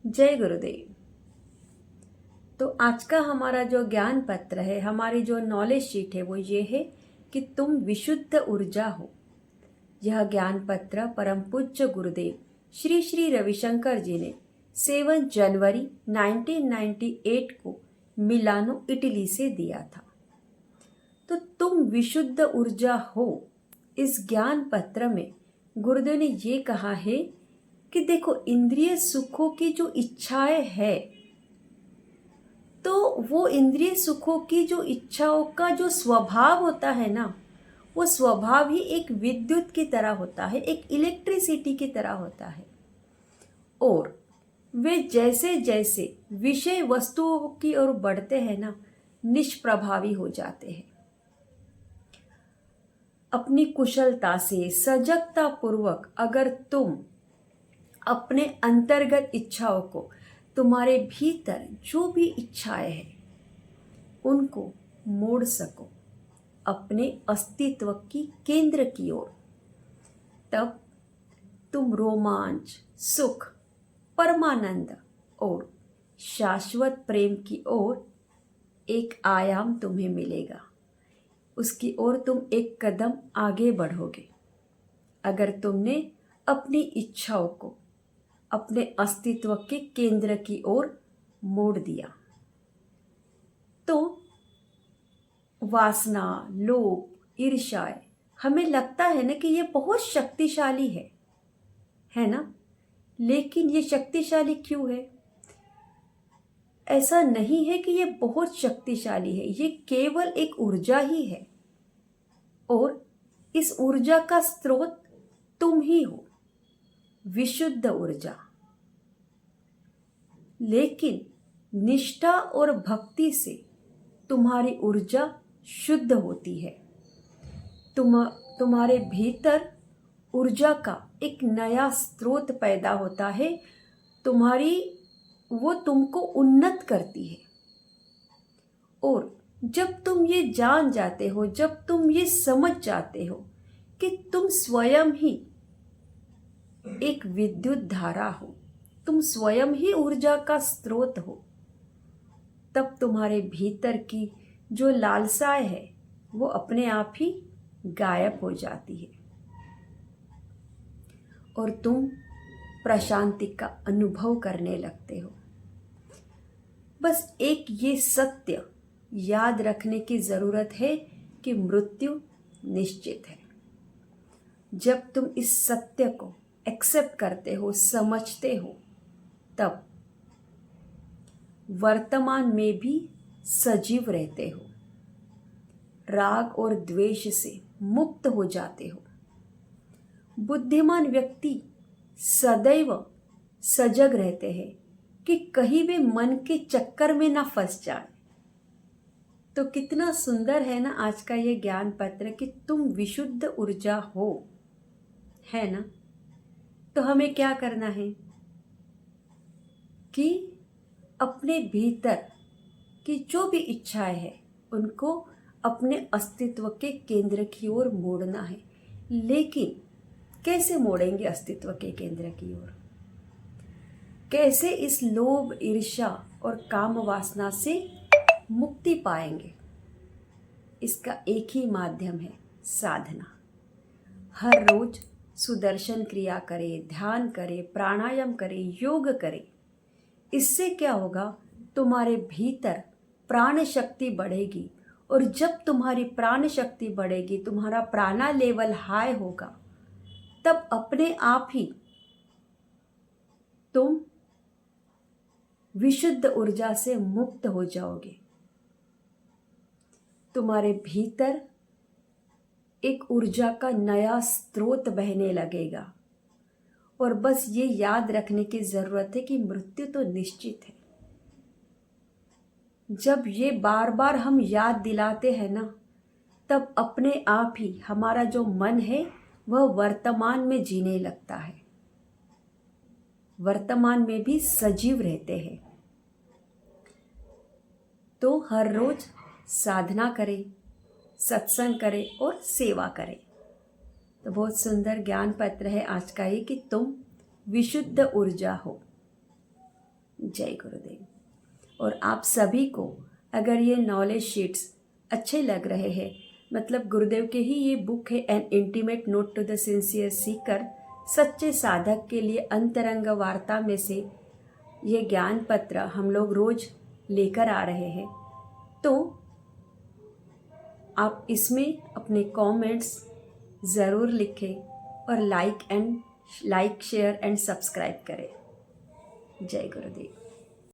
जय गुरुदेव। तो आज का हमारा जो ज्ञान पत्र है, हमारी जो नॉलेज शीट है वो ये है कि तुम विशुद्ध ऊर्जा हो। यह ज्ञान पत्र परम पूज्य गुरुदेव श्री श्री रविशंकर जी ने 7 जनवरी 1998 को मिलानो इटली से दिया था। तो तुम विशुद्ध ऊर्जा हो, इस ज्ञान पत्र में गुरुदेव ने ये कहा है कि देखो, इंद्रिय सुखों की जो इच्छाएं है, तो वो इंद्रिय सुखों की जो इच्छाओं का जो स्वभाव होता है ना, वो स्वभाव ही एक विद्युत की तरह होता है, एक इलेक्ट्रिसिटी की तरह होता है। और वे जैसे जैसे विषय वस्तुओं की ओर बढ़ते हैं ना, निष्प्रभावी हो जाते हैं। अपनी कुशलता से सजगता पूर्वक अगर तुम अपने अंतर्गत इच्छाओं को, तुम्हारे भीतर जो भी इच्छाएं हैं, उनको मोड़ सको अपने अस्तित्व की केंद्र की ओर, तब तुम रोमांच, सुख, परमानंद और शाश्वत प्रेम की ओर एक आयाम तुम्हें मिलेगा। उसकी ओर तुम एक कदम आगे बढ़ोगे अगर तुमने अपनी इच्छाओं को अपने अस्तित्व के केंद्र की ओर मोड़ दिया। तो वासना, लोभ, ईर्ष्या, हमें लगता है ना कि ये बहुत शक्तिशाली है ना। लेकिन ये शक्तिशाली क्यों है? ऐसा नहीं है कि ये बहुत शक्तिशाली है, ये केवल एक ऊर्जा ही है। और इस ऊर्जा का स्रोत तुम ही हो, विशुद्ध ऊर्जा। लेकिन निष्ठा और भक्ति से तुम्हारी ऊर्जा शुद्ध होती है। तुम्हारे भीतर ऊर्जा का एक नया स्रोत पैदा होता है। वो तुमको उन्नत करती है। और जब तुम ये जान जाते हो, जब तुम ये समझ जाते हो कि तुम स्वयं ही एक विद्युत धारा हो, तुम स्वयं ही ऊर्जा का स्रोत हो, तब तुम्हारे भीतर की जो लालसाएं है वो अपने आप ही गायब हो जाती है और तुम प्रशांति का अनुभव करने लगते हो। बस एक ये सत्य याद रखने की जरूरत है कि मृत्यु निश्चित है। जब तुम इस सत्य को एक्सेप्ट करते हो, समझते हो, तब वर्तमान में भी सजीव रहते हो, राग और द्वेष से मुक्त हो जाते हो। बुद्धिमान व्यक्ति सदैव सजग रहते हैं कि कहीं वे मन के चक्कर में ना फंस जाए। तो कितना सुंदर है ना आज का ये ज्ञान पत्र कि तुम विशुद्ध ऊर्जा हो, है ना। तो हमें क्या करना है कि अपने भीतर की जो भी इच्छाएं हैं उनको अपने अस्तित्व के केंद्र की ओर मोड़ना है। लेकिन कैसे मोड़ेंगे अस्तित्व के केंद्र की ओर? कैसे इस लोभ, ईर्ष्या और काम वासना से मुक्ति पाएंगे? इसका एक ही माध्यम है, साधना। हर रोज सुदर्शन क्रिया करें, ध्यान करें, प्राणायाम करें, योग करें। इससे क्या होगा? तुम्हारे भीतर प्राण शक्ति बढ़ेगी। और जब तुम्हारी प्राण शक्ति बढ़ेगी, तुम्हारा प्राणा लेवल हाई होगा, तब अपने आप ही तुम विशुद्ध ऊर्जा से मुक्त हो जाओगे। तुम्हारे भीतर एक ऊर्जा का नया स्रोत बहने लगेगा। और बस ये याद रखने की जरूरत है कि मृत्यु तो निश्चित है। जब ये बार बार हम याद दिलाते हैं ना, तब अपने आप ही हमारा जो मन है वह वर्तमान में जीने लगता है, वर्तमान में भी सजीव रहते हैं। तो हर रोज साधना करें, सत्संग करें और सेवा करें। तो बहुत सुंदर ज्ञान पत्र है आज का ये कि तुम विशुद्ध ऊर्जा हो। जय गुरुदेव। और आप सभी को अगर ये नॉलेज शीट्स अच्छे लग रहे हैं, मतलब गुरुदेव के ही ये बुक है an intimate note to the sincere seeker, सच्चे साधक के लिए अंतरंग वार्ता में से ये ज्ञान पत्र हम लोग रोज लेकर आ रहे हैं, तो आप इसमें अपने कमेंट्स ज़रूर लिखें और लाइक शेयर एंड सब्सक्राइब करें। जय गुरुदेव।